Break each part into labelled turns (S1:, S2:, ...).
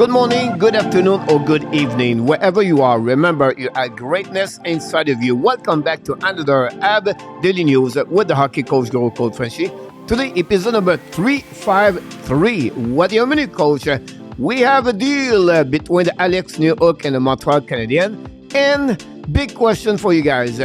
S1: Good morning, good afternoon, or good evening. Wherever you are, remember you have greatness inside of you. Welcome back to another AB Daily News with the hockey coach, Guru Coach Frenchy. Today, episode number 353. What do you mean, coach? We have a deal between the Newhook and the Montreal Canadiens. And big question for you guys.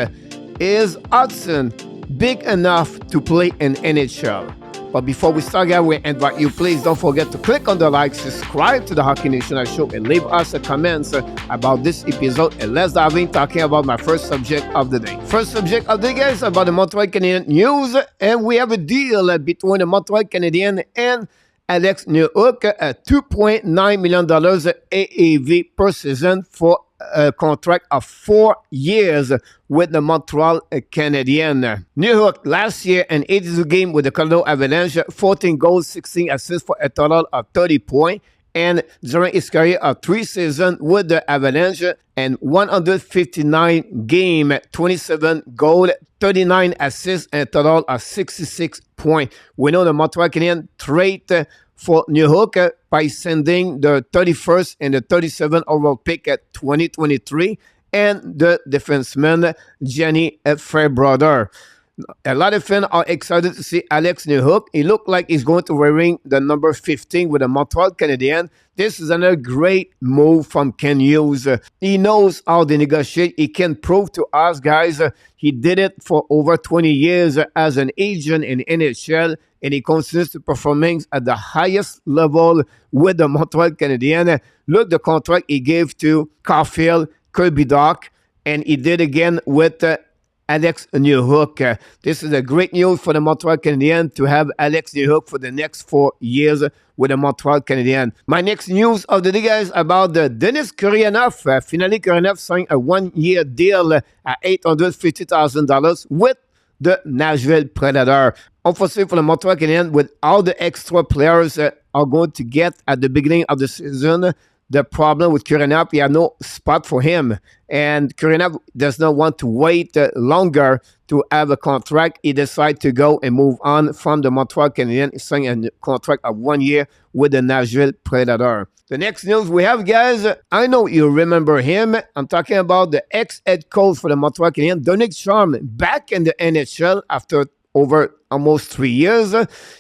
S1: Is Hutson big enough to play in NHL? But before we start, guys, we invite you, please don't forget to click on the like, subscribe to the Hockey Nation Show, and leave us a comment about this episode. And let's dive in talking about my first subject of the day. First subject of the day, guys, about the Montreal Canadiens news. And we have a deal between the Montreal Canadiens and Newhook, $2.9 million AAV per season for a contract of 4 years with the Montreal Canadiens. Newhook last year in 82 games with the Colorado Avalanche, 14 goals, 16 assists for a total of 30 points. And during his career of 3 seasons with the Avalanche and 159 games, 27 goals, 39 assists, and a total of 66 points. We know the Montreal Canadiens trade for Newhook by sending the 31st and the 37th overall pick at 2023 and the defenseman Gianni Fairbrother. A lot of fans are excited to see Alex Newhook. He looked like he's going to wearing the number 15 with the Montreal Canadiens. This is another great move from Ken Hughes. He knows how to negotiate. He can prove to us, guys, he did it for over 20 years as an agent in NHL, and he continues to performing at the highest level with the Montreal Canadiens. Look, the contract he gave to Caulfield, Kirby Dach, and he did again with Alex Newhook. This is a great news for the Montreal Canadiens to have Alex Newhook for the next 4 years with the Montreal Canadiens. My next news of the day, guys, about the Denis Gurianov. Finally, Gurianov signed a 1-year deal at $850,000 with the Nashville Predator. Unfortunately for the Montreal Canadiens, with all the extra players are going to get at the beginning of the season, the problem with Gurianov, he had no spot for him. And Gurianov does not want to wait longer to have a contract. He decided to go and move on from the Montreal Canadiens. He signed a contract of 1 year with the Nashville Predator. The next news we have, guys, I know you remember him. I'm talking about the ex-head coach for the Montreal Canadiens, Dominic Moore, back in the NHL after over almost 3 years.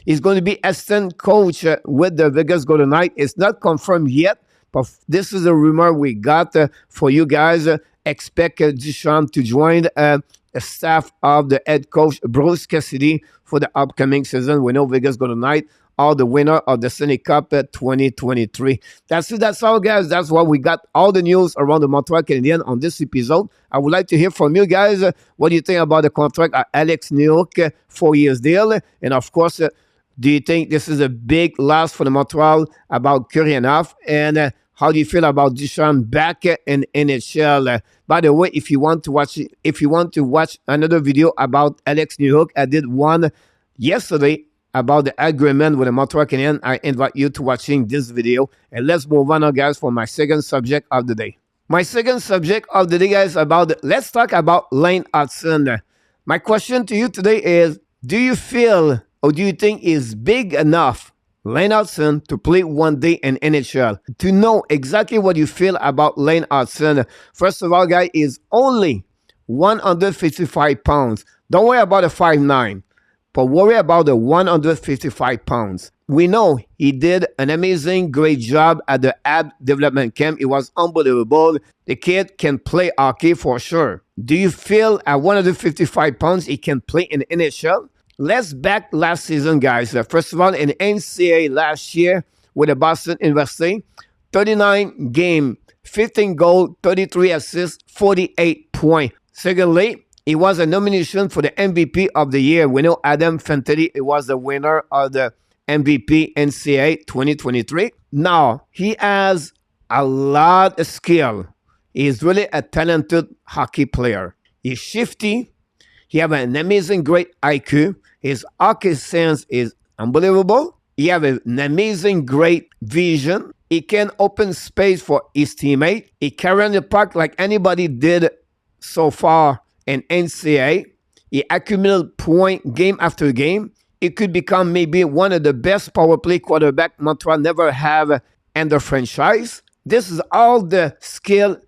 S1: He's going to be assistant coach with the Vegas Golden Knights. It's not confirmed yet, but this is a rumor we got for you guys. Expect Ducharme to join a staff of the head coach Bruce Cassidy for the upcoming season. We know Vegas Golden Knights are the winner of the Stanley Cup 2023. That's it. That's all, guys. That's why we got all the news around the Montreal Canadiens on this episode. I would like to hear from you guys. What do you think about the contract of Alex Newhook 4 years deal? And of course, do you think this is a big loss for the Montreal about Gurianov? And how do you feel about Ducharme back in NHL? By the way, if you want to watch another video about Alex Newhook, I did one yesterday about the agreement with the Montreal Canadiens. I invite you to watching this video. And let's move on now, guys, for my second subject of the day. My second subject of the day, guys, let's talk about Lane Hutson. My question to you today is, do you feel or do you think is big enough Lane Hutson to play one day in NHL? To know exactly what you feel about Lane Hutson, first of all, guys, is only 155 pounds. Don't worry about the 5'9", but worry about the 155 pounds. We know he did an amazing, great job at the AB development camp. It was unbelievable. The kid can play hockey for sure. Do you feel at 155 pounds he can play in NHL? Let's back last season, guys. First of all, in NCAA last year with the Boston University, 39 games, 15 goals, 33 assists, 48 points. Secondly, he was a nomination for the MVP of the year. We know Adam Fantilli was the winner of the MVP NCAA 2023. Now, he has a lot of skill. He's really a talented hockey player. He's shifty. He has an amazing, great IQ. His hockey sense is unbelievable. He has an amazing, great vision. He can open space for his teammate. He carries the puck like anybody did so far in NCAA. He accumulated points game after game. He could become maybe one of the best power play quarterback Montreal never have and the franchise. This is all the skill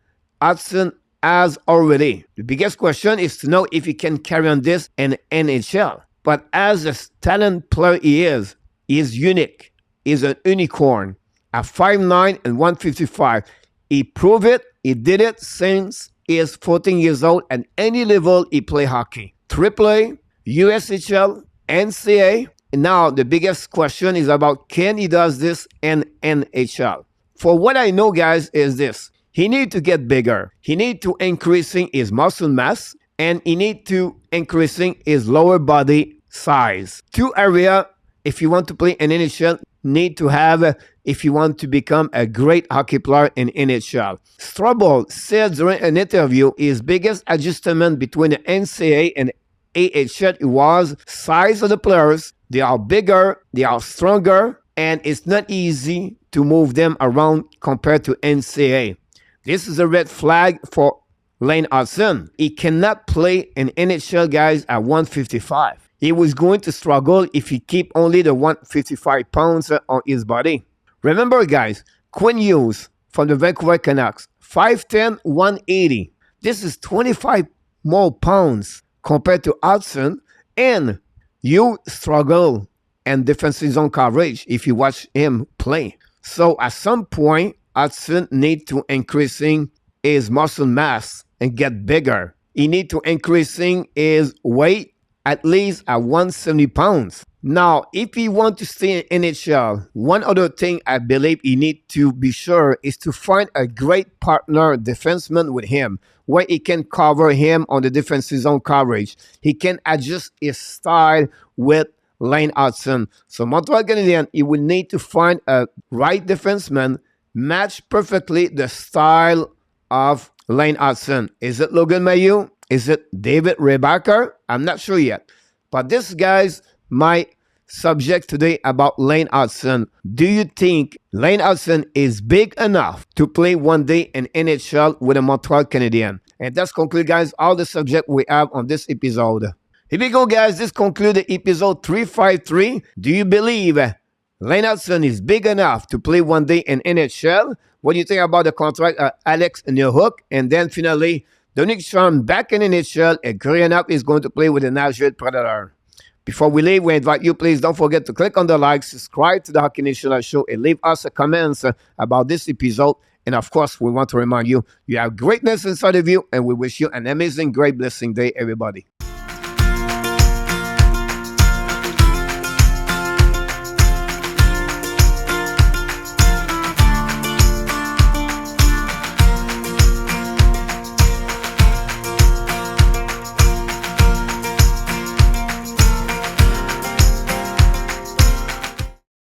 S1: Hutson has already. The biggest question is to know if he can carry on this in NHL. But as a talent player he is unique. He's an unicorn. At 5'9" and 155, he proved it. He did it since he is 14 years old. At any level, he play hockey. AAA, USHL, NCAA. And now the biggest question is about can he does this in NHL. For what I know, guys, is this. He need to get bigger. He need to increasing his muscle mass. And he need to increasing his lower body size. Two areas, if you want to play in NHL, need to have if you want to become a great hockey player in NHL. Struble said during an interview his biggest adjustment between the NCAA and AHL was size of the players. They are bigger, they are stronger, and it's not easy to move them around compared to NCAA. This is a red flag for Lane Hutson. He cannot play in NHL, guys, at 155. He was going to struggle if he keep only the 155 pounds on his body. Remember, guys, Quinn Hughes from the Vancouver Canucks, 5'10", 180. This is 25 more pounds compared to Hutson, and you struggle in defensive zone coverage if you watch him play. So at some point, Hutson needs to increasing his muscle mass and get bigger. He needs to increasing his weight at least at 170 pounds. Now, if he wants to stay in NHL, one other thing I believe he needs to be sure is to find a great partner defenseman with him, where he can cover him on the defensive zone coverage. He can adjust his style with Lane Hutson. So Montreal Canadiens, he will need to find a right defenseman match perfectly the style of Lane Hutson. Is it Logan Mailloux? Is it David Rebacker? I'm not sure yet. But this, guys, my subject today about Lane Hutson. Do you think Lane Hutson is big enough to play one day in NHL with a Montreal Canadiens? And that's conclude, guys, all the subject we have on this episode. Here we go, guys. This concludes episode 353. Do you believe Lane Hutson is big enough to play one day in NHL? What do you think about the contract of Alex Newhook? And then finally, Dominic Moore back in NHL, and Gurianov is going to play with the Nashville Predator. Before we leave, we invite you, please don't forget to click on the like, subscribe to the Hockey Nation Show, and leave us a comment about this episode. And of course, we want to remind you, you have greatness inside of you, and we wish you an amazing, great, blessing day, everybody.